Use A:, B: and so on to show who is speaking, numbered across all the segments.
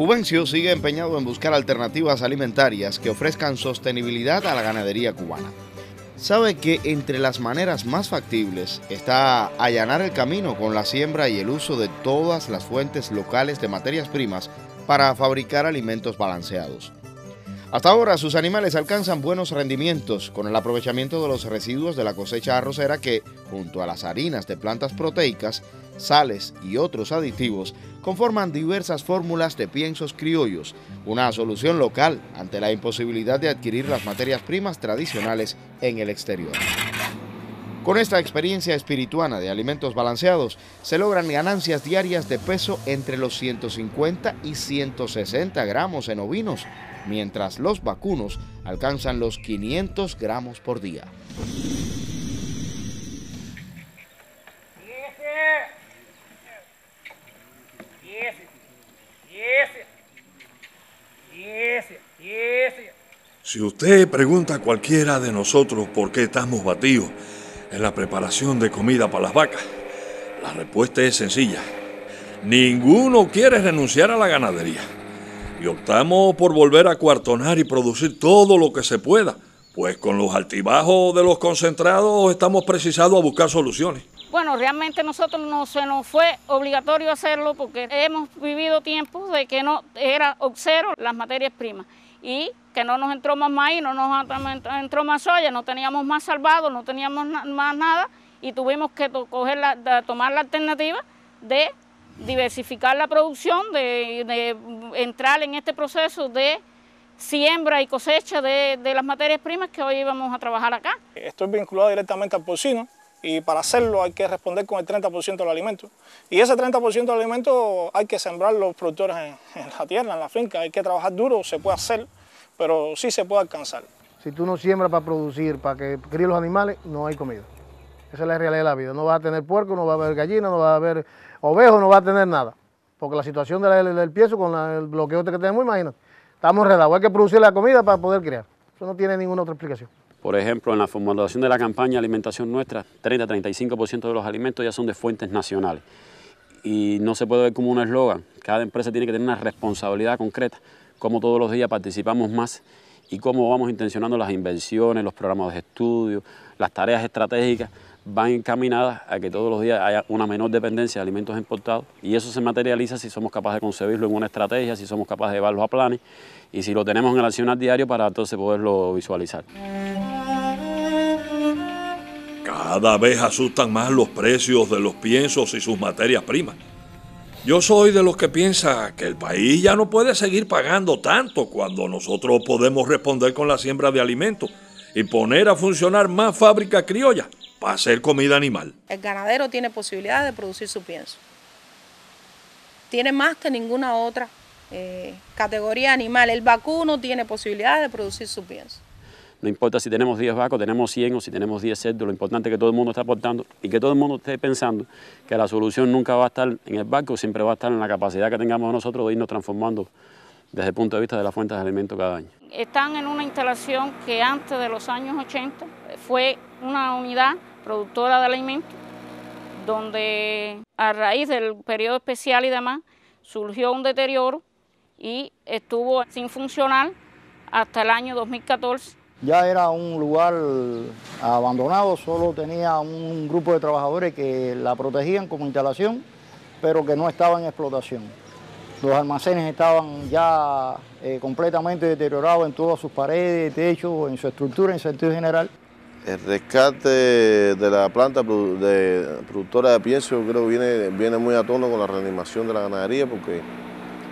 A: Juvencio sigue empeñado en buscar alternativas alimentarias que ofrezcan sostenibilidad a la ganadería cubana. Sabe que entre las maneras más factibles está allanar el camino con la siembra y el uso de todas las fuentes locales de materias primas para fabricar alimentos balanceados. Hasta ahora sus animales alcanzan buenos rendimientos con el aprovechamiento de los residuos de la cosecha arrocera que, junto a las harinas de plantas proteicas, sales y otros aditivos, conforman diversas fórmulas de piensos criollos, una solución local ante la imposibilidad de adquirir las materias primas tradicionales en el exterior. Con esta experiencia espirituana de alimentos balanceados, se logran ganancias diarias de peso entre los 150 y 160 gramos en ovinos, mientras los vacunos alcanzan los 500 gramos por día.
B: Si usted pregunta a cualquiera de nosotros por qué estamos batidos en la preparación de comida para las vacas, la respuesta es sencilla. Ninguno quiere renunciar a la ganadería y optamos por volver a cuartonar y producir todo lo que se pueda, pues con los altibajos de los concentrados estamos precisados a buscar soluciones.
C: Bueno, realmente nosotros no se nos fue obligatorio hacerlo porque hemos vivido tiempos de que no era cero las materias primas y que no nos entró más maíz, no nos entró más soya, no teníamos más salvado, no teníamos más nada y tuvimos que tomar la alternativa de diversificar la producción, de entrar en este proceso de siembra y cosecha de las materias primas que hoy vamos a trabajar acá.
D: Estoy vinculado directamente al porcino y para hacerlo hay que responder con el 30% del alimento. Y ese 30% del alimento hay que sembrar los productores en la tierra, en la finca, hay que trabajar duro, se puede hacer, pero sí se puede alcanzar.
E: Si tú no siembras para producir, para que críen los animales, no hay comida. Esa es la realidad de la vida. No vas a tener puerco, no va a haber gallina, no va a haber ovejo, no va a tener nada. Porque la situación del pienso con el bloqueo que tenemos, imagínate, estamos enredados. Hay que producir la comida para poder criar. Eso no tiene ninguna otra explicación.
F: Por ejemplo, en la formulación de la campaña de alimentación nuestra, 30-35% de los alimentos ya son de fuentes nacionales. Y no se puede ver como un eslogan. Cada empresa tiene que tener una responsabilidad concreta, cómo todos los días participamos más y cómo vamos intencionando las inversiones, los programas de estudio, las tareas estratégicas van encaminadas a que todos los días haya una menor dependencia de alimentos importados y eso se materializa si somos capaces de concebirlo en una estrategia, si somos capaces de llevarlo a planes y si lo tenemos en el accionar diario para entonces poderlo visualizar.
B: Cada vez asustan más los precios de los piensos y sus materias primas. Yo soy de los que piensa que el país ya no puede seguir pagando tanto cuando nosotros podemos responder con la siembra de alimentos y poner a funcionar más fábricas criollas para hacer comida animal.
G: El ganadero tiene posibilidad de producir su pienso. Tiene más que ninguna otra categoría animal. El vacuno tiene posibilidad de producir su pienso.
F: No importa si tenemos 10 vacos, tenemos 100 o si tenemos 10 cerdos, lo importante es que todo el mundo esté aportando y que todo el mundo esté pensando que la solución nunca va a estar en el vaco, siempre va a estar en la capacidad que tengamos nosotros de irnos transformando desde el punto de vista de las fuentes de alimento cada año.
C: Están en una instalación que antes de los años 80 fue una unidad productora de alimentos, donde a raíz del periodo especial y demás surgió un deterioro y estuvo sin funcionar hasta el año 2014.
H: Ya era un lugar abandonado, solo tenía un grupo de trabajadores que la protegían como instalación, pero que no estaba en explotación. Los almacenes estaban ya completamente deteriorados en todas sus paredes, techos, en su estructura en sentido general.
I: El rescate de la planta productora de pienso yo creo que viene muy a tono con la reanimación de la ganadería porque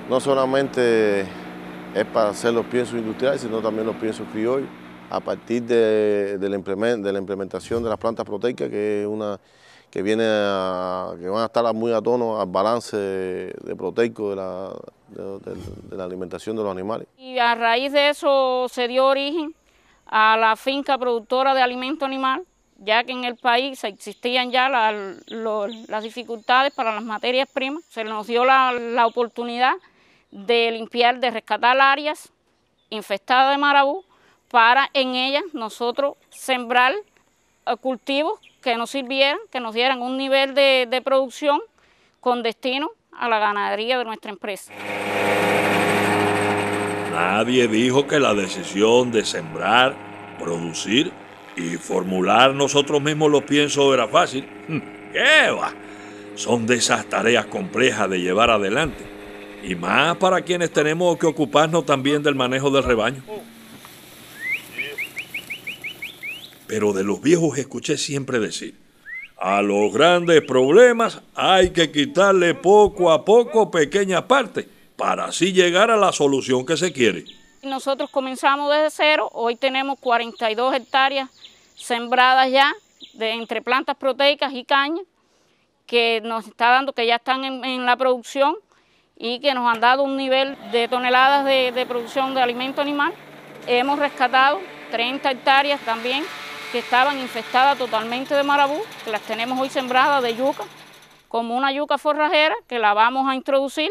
I: no solamente es para hacer los piensos industriales, sino también los piensos criollos a partir de la implementación de las plantas proteicas que van a estar muy a tono al balance de proteico de la alimentación de los animales.
C: Y a raíz de eso se dio origen a la finca productora de alimento animal, ya que en el país existían ya las dificultades para las materias primas. Se nos dio la oportunidad de limpiar, de rescatar áreas infestadas de marabú para en ellas nosotros sembrar cultivos que nos sirvieran, que nos dieran un nivel de producción con destino a la ganadería de nuestra empresa.
B: Nadie dijo que la decisión de sembrar, producir y formular nosotros mismos los piensos era fácil. ¿Qué va? Son de esas tareas complejas de llevar adelante. Y más para quienes tenemos que ocuparnos también del manejo del rebaño. Pero de los viejos escuché siempre decir, a los grandes problemas hay que quitarle poco a poco pequeñas partes para así llegar a la solución que se quiere.
C: Nosotros comenzamos desde cero, hoy tenemos 42 hectáreas sembradas ya entre plantas proteicas y caña, que nos está dando, que ya están en la producción y que nos han dado un nivel de toneladas de producción de alimento animal. Hemos rescatado 30 hectáreas también que estaban infestadas totalmente de marabú, que las tenemos hoy sembradas de yuca, como una yuca forrajera que la vamos a introducir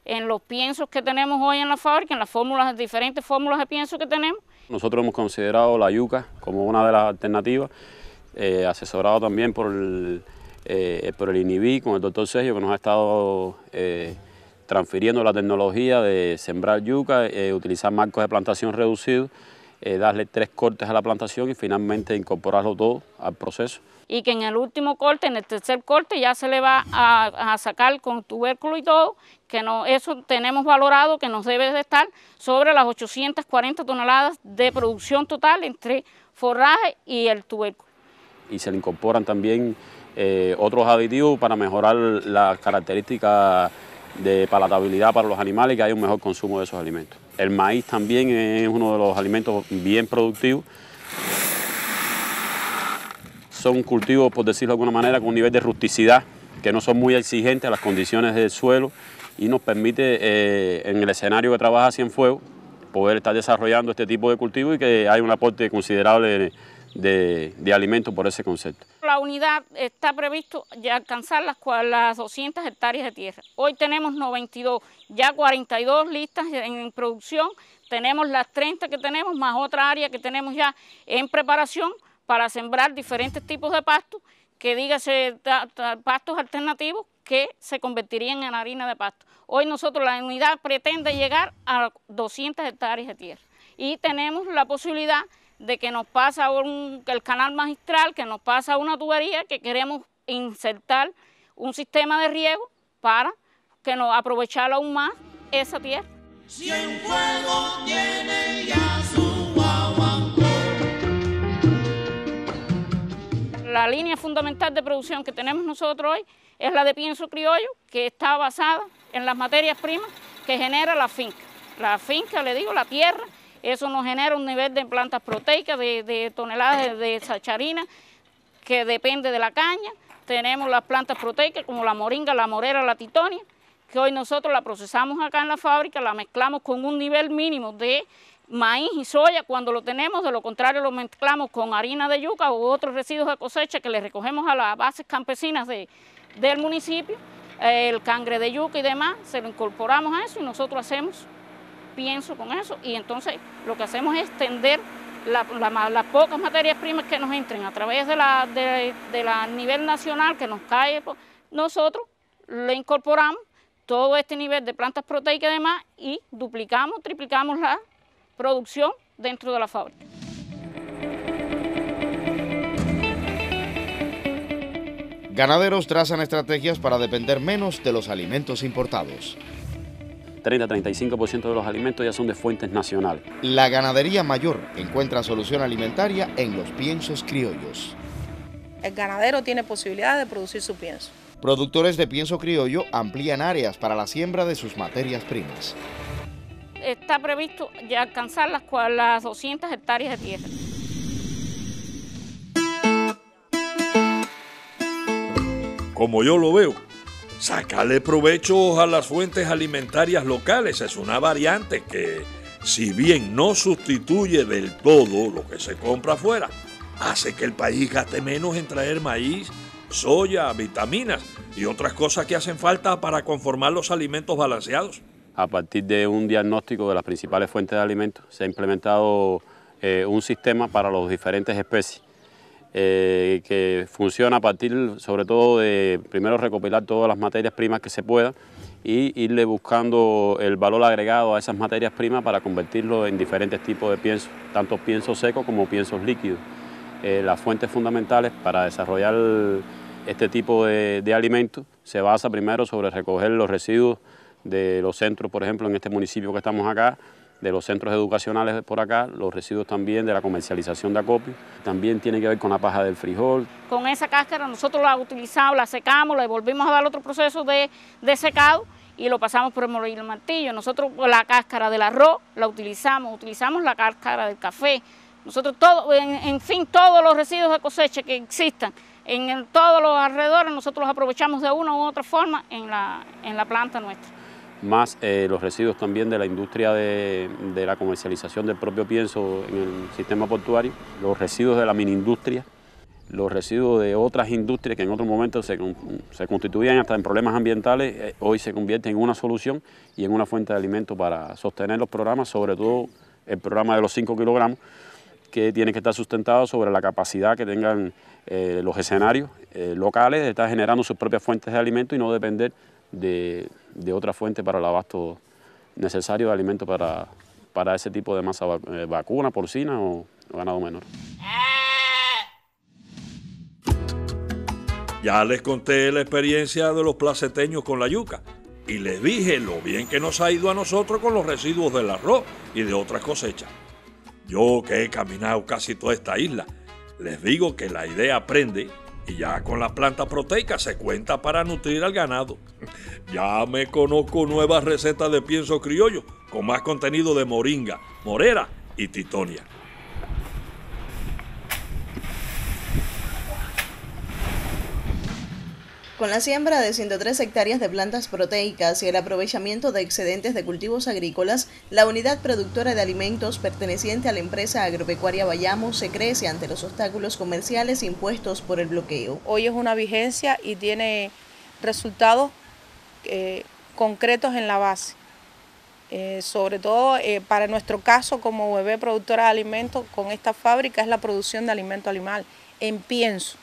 C: en los piensos que tenemos hoy en la fábrica, en las fórmulas, diferentes fórmulas de pienso que tenemos.
F: Nosotros hemos considerado la yuca como una de las alternativas, asesorado también por el INIVI con el doctor Sergio, que nos ha estado transfiriendo la tecnología de sembrar yuca, utilizar marcos de plantación reducidos, darle 3 cortes a la plantación y finalmente incorporarlo todo al proceso.
C: Y que en el último corte, en el tercer corte, ya se le va a sacar con tubérculo y todo, que no, eso tenemos valorado que nos debe de estar sobre las 840 toneladas de producción total entre forraje y el tubérculo.
F: Y se le incorporan también otros aditivos para mejorar las características de palatabilidad para los animales y que haya un mejor consumo de esos alimentos. El maíz también es uno de los alimentos bien productivos. Son cultivos, por decirlo de alguna manera, con un nivel de rusticidad, que no son muy exigentes a las condiciones del suelo y nos permite, en el escenario que trabaja Cienfuegos, poder estar desarrollando este tipo de cultivo y que haya un aporte considerable de alimentos por ese concepto.
C: La unidad está previsto ya alcanzar las 200 hectáreas de tierra. Hoy tenemos 92, ya 42 listas en producción, tenemos las 30 que tenemos, más otra área que tenemos ya en preparación para sembrar diferentes tipos de pastos, que dígase pastos alternativos que se convertirían en harina de pasto. Hoy nosotros, la unidad pretende llegar a 200 hectáreas de tierra y tenemos la posibilidad de que nos pasa el canal magistral, que nos pasa una tubería, que queremos insertar un sistema de riego para que nos aprovechar aún más esa tierra.
J: Cienfuegos tiene ya su guaguancó.
C: La línea fundamental de producción que tenemos nosotros hoy es la de pienso criollo, que está basada en las materias primas que genera la finca. La finca, le digo, la tierra, eso nos genera un nivel de plantas proteicas, de toneladas de sacharina, que depende de la caña. Tenemos las plantas proteicas como la moringa, la morera, la titonia, que hoy nosotros la procesamos acá en la fábrica, la mezclamos con un nivel mínimo de maíz y soya cuando lo tenemos, de lo contrario lo mezclamos con harina de yuca u otros residuos de cosecha que le recogemos a las bases campesinas del municipio, el cangre de yuca y demás, se lo incorporamos a eso y nosotros hacemos pienso con eso, y entonces lo que hacemos es extender las pocas materias primas que nos entren a través de la nivel nacional que nos cae, nosotros le incorporamos todo este nivel de plantas proteicas y demás y duplicamos, triplicamos la producción dentro de la fábrica.
A: Ganaderos trazan estrategias para depender menos de los alimentos importados.
F: 30-35% de los alimentos ya son de fuentes nacionales.
A: La ganadería mayor encuentra solución alimentaria en los piensos criollos.
G: El ganadero tiene posibilidad de producir su pienso.
A: Productores de pienso criollo amplían áreas para la siembra de sus materias primas.
C: Está previsto ya alcanzar las 200 hectáreas de tierra.
B: Como yo lo veo, sacarle provecho a las fuentes alimentarias locales es una variante que, si bien no sustituye del todo lo que se compra afuera, hace que el país gaste menos en traer maíz, soya, vitaminas y otras cosas que hacen falta para conformar los alimentos balanceados.
F: A partir de un diagnóstico de las principales fuentes de alimentos, se ha implementado un sistema para las diferentes especies que funciona a partir sobre todo de primero recopilar todas las materias primas que se puedan y irle buscando el valor agregado a esas materias primas para convertirlo en diferentes tipos de piensos, tanto piensos secos como piensos líquidos. Las fuentes fundamentales para desarrollar este tipo de alimentos se basa primero sobre recoger los residuos de los centros, por ejemplo, en este municipio que estamos acá, de los centros educacionales por acá, los residuos también de la comercialización de acopio, también tiene que ver con la paja del frijol.
C: Con esa cáscara nosotros la utilizamos, la secamos, le volvimos a dar otro proceso de secado y lo pasamos por el moler del martillo. Nosotros la cáscara del arroz la utilizamos la cáscara del café. Nosotros en fin, todos los residuos de cosecha que existan en todos los alrededores, nosotros los aprovechamos de una u otra forma en la planta nuestra.
F: Más los residuos también de la industria de la comercialización del propio pienso en el sistema portuario, los residuos de la miniindustria, los residuos de otras industrias que en otros momentos se constituían hasta en problemas ambientales, hoy se convierten en una solución y en una fuente de alimento para sostener los programas, sobre todo el programa de los 5 kilogramos, que tiene que estar sustentado sobre la capacidad que tengan los escenarios locales de estar generando sus propias fuentes de alimento y no depender de otra fuente para el abasto necesario de alimento para ese tipo de masa vacuna, porcina o ganado menor.
B: Ya les conté la experiencia de los placeteños con la yuca y les dije lo bien que nos ha ido a nosotros con los residuos del arroz y de otras cosechas. Yo que he caminado casi toda esta isla, les digo que la idea prende y ya con la planta proteica se cuenta para nutrir al ganado. Ya me conozco nuevas recetas de pienso criollo con más contenido de moringa, morera y titonia.
K: Con la siembra de 103 hectáreas de plantas proteicas y el aprovechamiento de excedentes de cultivos agrícolas, la unidad productora de alimentos perteneciente a la empresa agropecuaria Bayamo se crece ante los obstáculos comerciales impuestos por el bloqueo.
G: Hoy es una vigencia y tiene resultados concretos en la base. Sobre todo para nuestro caso como UEB productora de alimentos, con esta fábrica es la producción de alimento animal en pienso.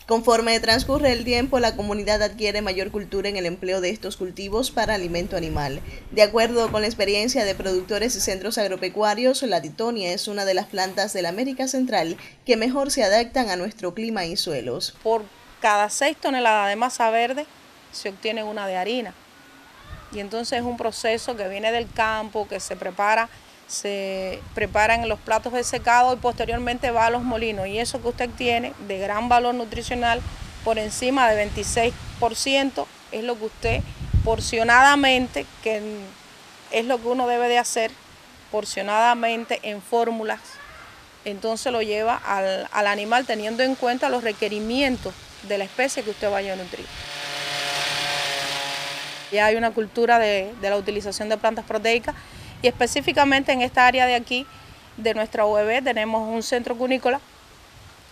K: Conforme transcurre el tiempo, la comunidad adquiere mayor cultura en el empleo de estos cultivos para alimento animal. De acuerdo con la experiencia de productores y centros agropecuarios, la titonia es una de las plantas de la América Central que mejor se adaptan a nuestro clima y suelos.
G: Por cada 6 toneladas de masa verde se obtiene una de harina. Y entonces es un proceso que viene del campo, que se preparan en los platos de secado y posteriormente va a los molinos. Y eso que usted tiene de gran valor nutricional, por encima de 26%, es lo que usted porcionadamente, que es lo que uno debe de hacer, porcionadamente en fórmulas, entonces lo lleva al animal teniendo en cuenta los requerimientos de la especie que usted vaya a nutrir. Ya hay una cultura de la utilización de plantas proteicas y específicamente en esta área de aquí, de nuestra UEB, tenemos un centro cunícola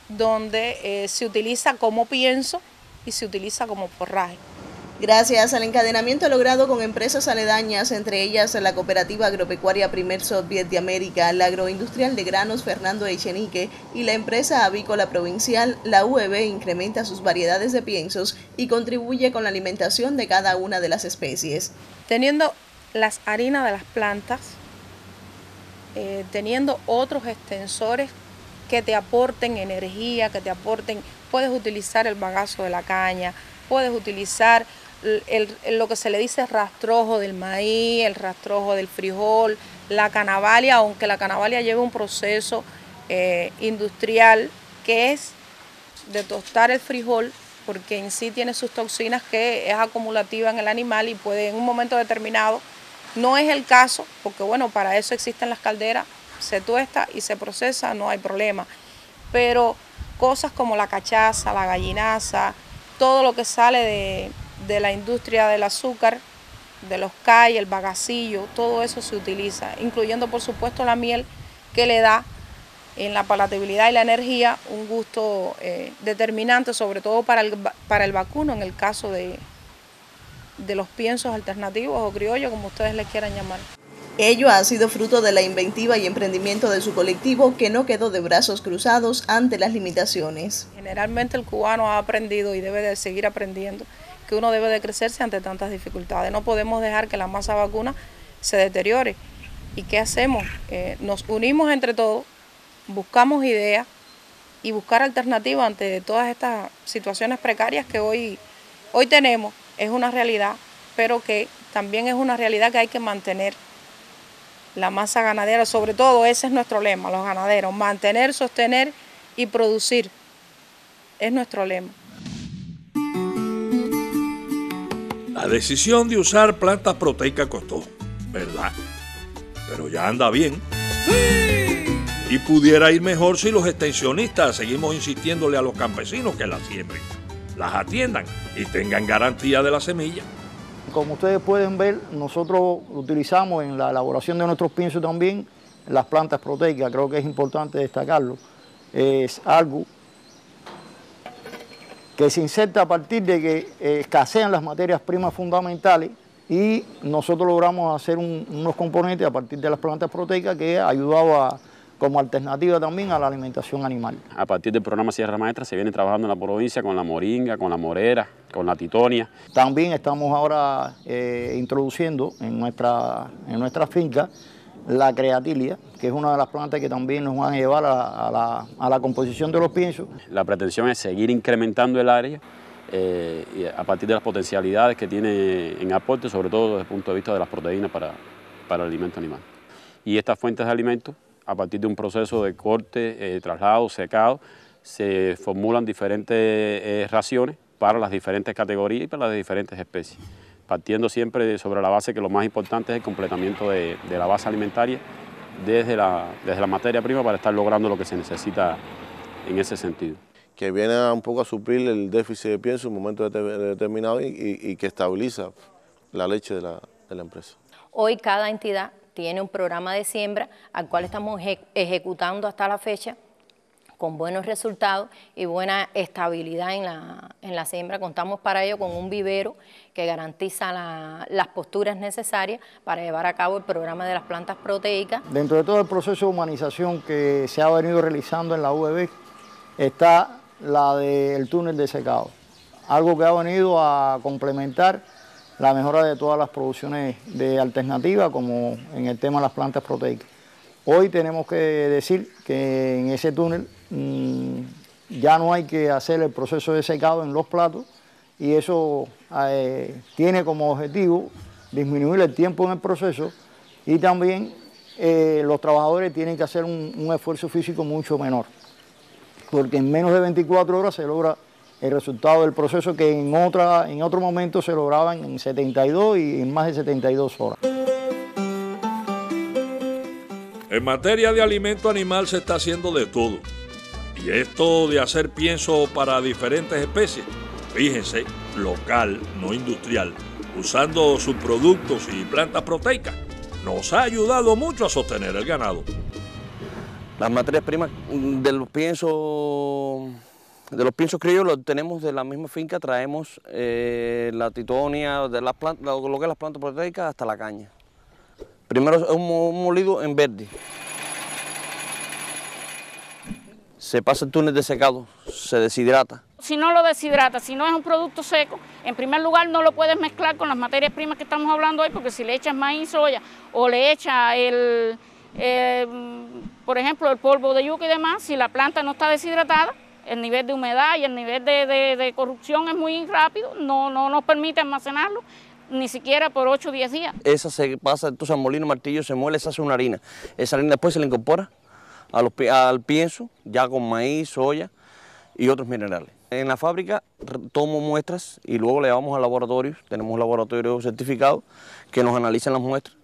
G: donde se utiliza como pienso y se utiliza como forraje.
K: Gracias al encadenamiento logrado con empresas aledañas, entre ellas la cooperativa agropecuaria Primer Soviet de América, la agroindustrial de granos Fernando Echenique y la empresa avícola provincial, la UEB incrementa sus variedades de piensos y contribuye con la alimentación de cada una de las especies.
G: Teniendo las harinas de las plantas, teniendo otros extensores que te aporten energía, que te aporten, puedes utilizar el bagazo de la caña, puedes utilizar lo que se le dice rastrojo del maíz, el rastrojo del frijol, la canavalia, aunque la canavalia lleva un proceso industrial que es de tostar el frijol, porque en sí tiene sus toxinas que es acumulativa en el animal y puede en un momento determinado. No es el caso, porque bueno, para eso existen las calderas, se tuesta y se procesa, no hay problema. Pero cosas como la cachaza, la gallinaza, todo lo que sale de la industria del azúcar, de los cay, el bagacillo, todo eso se utiliza, incluyendo por supuesto la miel que le da en la palatabilidad y la energía un gusto determinante, sobre todo para el vacuno, en el caso de los piensos alternativos o criollos, como ustedes les quieran llamar.
K: Ello ha sido fruto de la inventiva y emprendimiento de su colectivo, que no quedó de brazos cruzados ante las limitaciones.
G: Generalmente el cubano ha aprendido y debe de seguir aprendiendo que uno debe de crecerse ante tantas dificultades. No podemos dejar que la masa vacuna se deteriore. ¿Y qué hacemos? Nos unimos entre todos, buscamos ideas y buscar alternativas ante todas estas situaciones precarias que hoy tenemos. Es una realidad, pero que también es una realidad que hay que mantener. La masa ganadera, sobre todo, ese es nuestro lema, los ganaderos, mantener, sostener y producir. Es nuestro lema.
B: La decisión de usar plantas proteicas costó, ¿verdad? Pero ya anda bien. ¡Sí! Y pudiera ir mejor si los extensionistas seguimos insistiéndole a los campesinos que las siembren, las atiendan y tengan garantía de la semilla.
H: Como ustedes pueden ver, nosotros utilizamos en la elaboración de nuestros piensos también las plantas proteicas. Creo que es importante destacarlo. Es algo que se inserta a partir de que escasean las materias primas fundamentales y nosotros logramos hacer unos componentes a partir de las plantas proteicas que ha ayudado como alternativa también a la alimentación animal.
F: A partir del programa Sierra Maestra se viene trabajando en la provincia con la moringa, con la morera, con la titonia.
H: También estamos ahora introduciendo en nuestra finca la creatilia, que es una de las plantas que también nos van a llevar a la composición de los piensos. La
F: pretensión es seguir incrementando el área y a partir de las potencialidades que tiene en aporte, sobre todo desde el punto de vista de las proteínas para el alimento animal. Y estas fuentes de alimentos, a partir de un proceso de corte, traslado, secado, se formulan diferentes raciones para las diferentes categorías y para las diferentes especies, partiendo siempre sobre la base que lo más importante es el completamiento de la base alimentaria desde la materia prima para estar logrando lo que se necesita en ese sentido.
I: Que viene un poco a suplir el déficit de pienso en un momento determinado y que estabiliza la leche de la empresa.
L: Hoy cada entidad tiene un programa de siembra al cual estamos ejecutando hasta la fecha con buenos resultados y buena estabilidad en la siembra. Contamos para ello con un vivero que garantiza las posturas necesarias para llevar a cabo el programa de las plantas proteicas.
H: Dentro de todo el proceso de humanización que se ha venido realizando en la UEB está la del túnel de secado, algo que ha venido a complementar la mejora de todas las producciones de alternativa, como en el tema de las plantas proteicas. Hoy tenemos que decir que en ese túnel ya no hay que hacer el proceso de secado en los platos y eso tiene como objetivo disminuir el tiempo en el proceso y también los trabajadores tienen que hacer un esfuerzo físico mucho menor, porque en menos de 24 horas se logra el resultado del proceso que en otro momento se lograba en 72 y en más de 72 horas.
B: En materia de alimento animal se está haciendo de todo. Y esto de hacer pienso para diferentes especies, fíjense, local, no industrial, usando subproductos y plantas proteicas, nos ha ayudado mucho a sostener el ganado.
M: Las materias primas de los piensos criollos los tenemos de la misma finca, traemos la titonia, de las plantas, lo que es las plantas proteicas hasta la caña. Primero es un molido en verde. Se pasa el túnel de secado, se deshidrata.
C: Si no lo deshidrata, si no es un producto seco, en primer lugar no lo puedes mezclar con las materias primas que estamos hablando hoy, porque si le echas maíz, soya o le echas por ejemplo, el polvo de yuca y demás, si la planta no está deshidratada, el nivel de humedad y el nivel de corrupción es muy rápido, no nos permite almacenarlo ni siquiera por 8 o 10 días.
M: Esa se pasa entonces al molino martillo, se muele, se hace una harina. Esa harina después se le incorpora al pienso, ya con maíz, soya y otros minerales. En la fábrica tomo muestras y luego le llevamos a laboratorios, tenemos un laboratorio certificado que nos analizan las muestras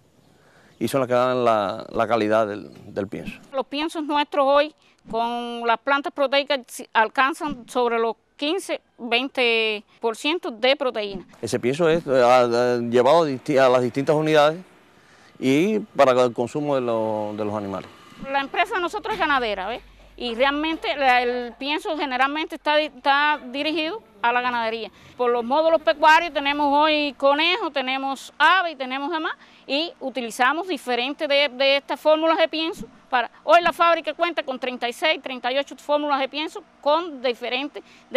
M: y son las que dan la calidad del pienso.
C: Los piensos nuestros hoy con las plantas proteicas alcanzan sobre los 15-20% de proteína.
M: Ese pienso es llevado a las distintas unidades y para el consumo de los animales.
C: La empresa de nosotros es ganadera, ¿ves? Y realmente el pienso generalmente está dirigido a la ganadería. Por los módulos pecuarios tenemos hoy conejos, tenemos aves y tenemos demás, y utilizamos diferentes de estas fórmulas de pienso Hoy la fábrica cuenta con 36, 38 fórmulas de pienso con de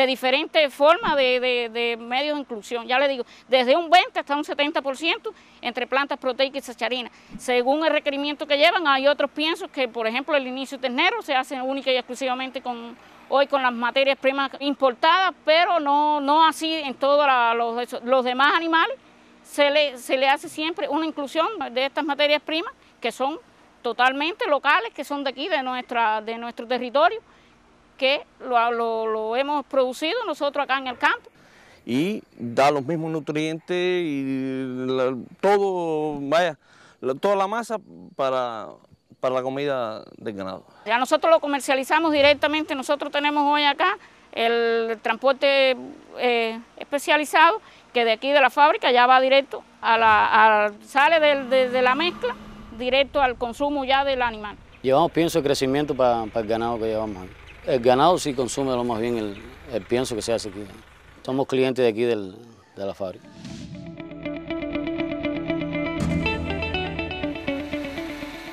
C: diferentes formas de medios de inclusión. Ya le digo, desde un 20 hasta un 70% entre plantas proteicas y sacharinas. Según el requerimiento que llevan, hay otros piensos que, por ejemplo, el inicio ternero se hace única y exclusivamente hoy con las materias primas importadas, pero no así en todos los demás animales. Se le hace siempre una inclusión de estas materias primas que son totalmente locales, que son de aquí, de nuestro territorio, que lo hemos producido nosotros acá en el campo.
M: Y da los mismos nutrientes y toda la masa para la comida del ganado.
C: Ya nosotros lo comercializamos directamente, nosotros tenemos hoy acá el transporte especializado, que de aquí de la fábrica ya va directo sale de la mezcla, directo al consumo ya del animal.
N: Llevamos pienso de crecimiento para el ganado que llevamos aquí. El ganado sí consume lo más bien el pienso que se hace aquí. Somos clientes de aquí de la fábrica.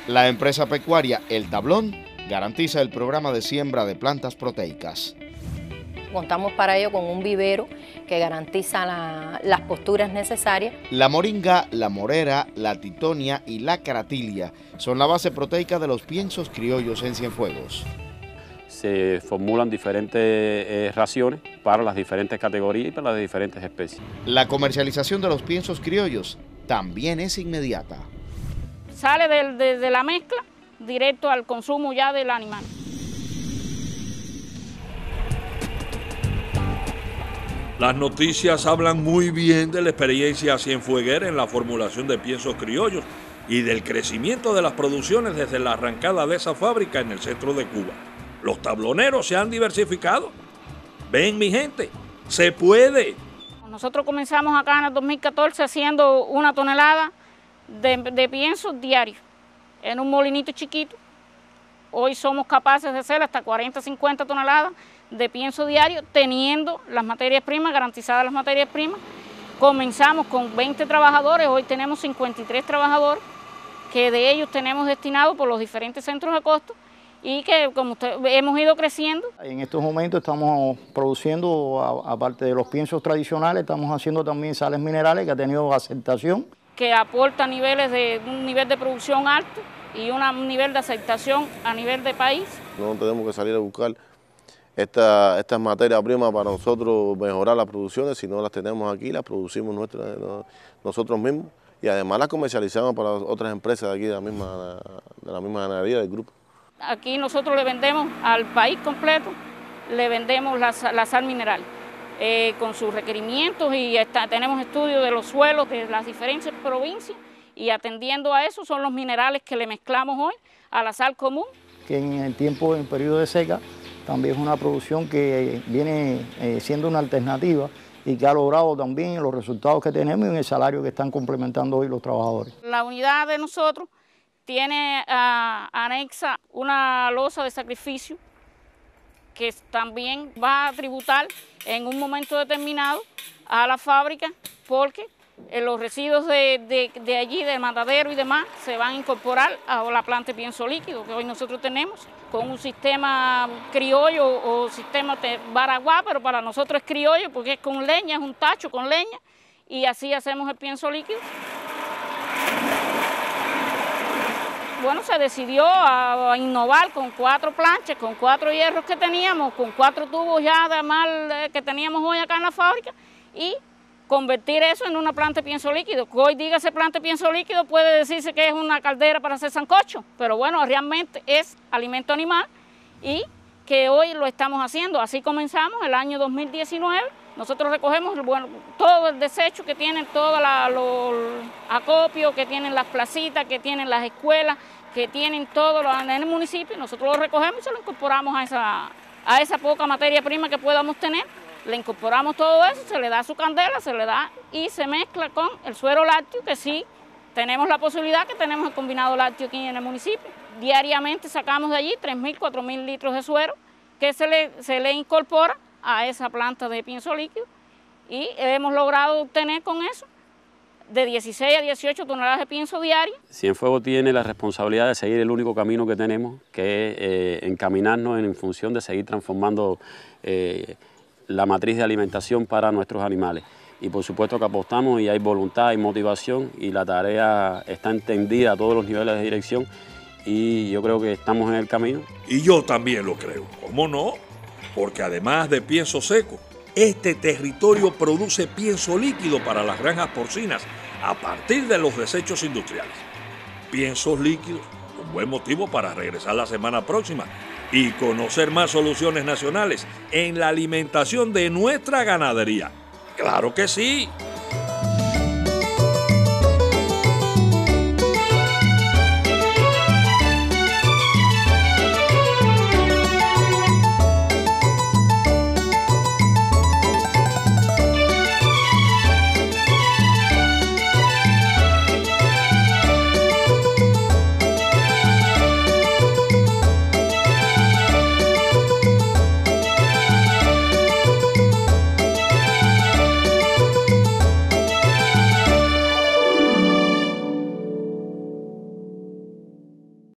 A: La empresa pecuaria El Tablón garantiza el programa de siembra de plantas proteicas.
L: Contamos para ello con un vivero que garantiza las posturas necesarias.
A: La moringa, la morera, la titonia y la caratilia son la base proteica de los piensos criollos en Cienfuegos.
F: Se formulan diferentes raciones para las diferentes categorías y para las diferentes especies.
A: La comercialización de los piensos criollos también es inmediata.
C: Sale de la mezcla directo al consumo ya del animal.
B: Las noticias hablan muy bien de la experiencia cienfueguera en la formulación de piensos criollos y del crecimiento de las producciones desde la arrancada de esa fábrica en el centro de Cuba. Los tabloneros se han diversificado. Ven, mi gente, se puede.
C: Nosotros comenzamos acá en el 2014 haciendo 1 tonelada de pienso diario en un molinito chiquito. Hoy somos capaces de hacer hasta 40, 50 toneladas de pienso diario, teniendo las materias primas, garantizadas las materias primas. Comenzamos con 20 trabajadores, hoy tenemos 53 trabajadores, que de ellos tenemos destinados por los diferentes centros de costo y que como hemos ido creciendo.
H: En estos momentos estamos produciendo, aparte de los piensos tradicionales, estamos haciendo también sales minerales que ha tenido aceptación.
C: Que aporta un nivel de producción alto y un nivel de aceptación a nivel de país.
I: No tenemos que salir a buscar estas materias primas para nosotros mejorar las producciones, si no las tenemos aquí, las producimos nosotros mismos y además las comercializamos para otras empresas de aquí de la misma ganadería del grupo.
C: Aquí nosotros le vendemos al país completo, le vendemos la sal mineral con sus requerimientos y tenemos estudios de los suelos de las diferentes provincias y atendiendo a eso son los minerales que le mezclamos hoy a la sal común.
H: Que en periodo de seca, también es una producción que viene siendo una alternativa y que ha logrado también los resultados que tenemos y en el salario que están complementando hoy los trabajadores.
C: La unidad de nosotros tiene anexa una losa de sacrificio que también va a tributar en un momento determinado a la fábrica porque los residuos de allí, del matadero y demás, se van a incorporar a la planta de pienso líquido que hoy nosotros tenemos con un sistema criollo o sistema de baraguá, pero para nosotros es criollo porque es con leña, es un tacho con leña y así hacemos el pienso líquido. Bueno, se decidió a innovar con 4 planchas, con 4 hierros que teníamos, con 4 tubos ya de mal que teníamos hoy acá en la fábrica y convertir eso en una planta de pienso líquido. Que hoy dígase planta de pienso líquido puede decirse que es una caldera para hacer sancocho, pero bueno, realmente es alimento animal y que hoy lo estamos haciendo. Así comenzamos el año 2019. Nosotros recogemos todo el desecho que tienen, todos los acopios, que tienen las placitas, que tienen las escuelas, que tienen todo en el municipio. Nosotros lo recogemos y se lo incorporamos a esa poca materia prima que podamos tener. Le incorporamos todo eso, se le da su candela, se le da y se mezcla con el suero lácteo, que sí tenemos la posibilidad que tenemos el combinado lácteo aquí en el municipio. Diariamente sacamos de allí 3.000, 4.000 litros de suero que se le incorpora a esa planta de pienso líquido y hemos logrado obtener con eso de 16 a 18 toneladas de pienso diario.
F: Cienfuegos tiene la responsabilidad de seguir el único camino que tenemos, que es encaminarnos en función de seguir transformando la matriz de alimentación para nuestros animales. Y por supuesto que apostamos y hay voluntad y motivación y la tarea está entendida a todos los niveles de dirección y yo creo que estamos en el camino.
B: Y yo también lo creo, ¿cómo no? Porque además de pienso seco, este territorio produce pienso líquido para las granjas porcinas a partir de los desechos industriales. Piensos líquidos, un buen motivo para regresar la semana próxima y conocer más soluciones nacionales en la alimentación de nuestra ganadería. ¡Claro que sí!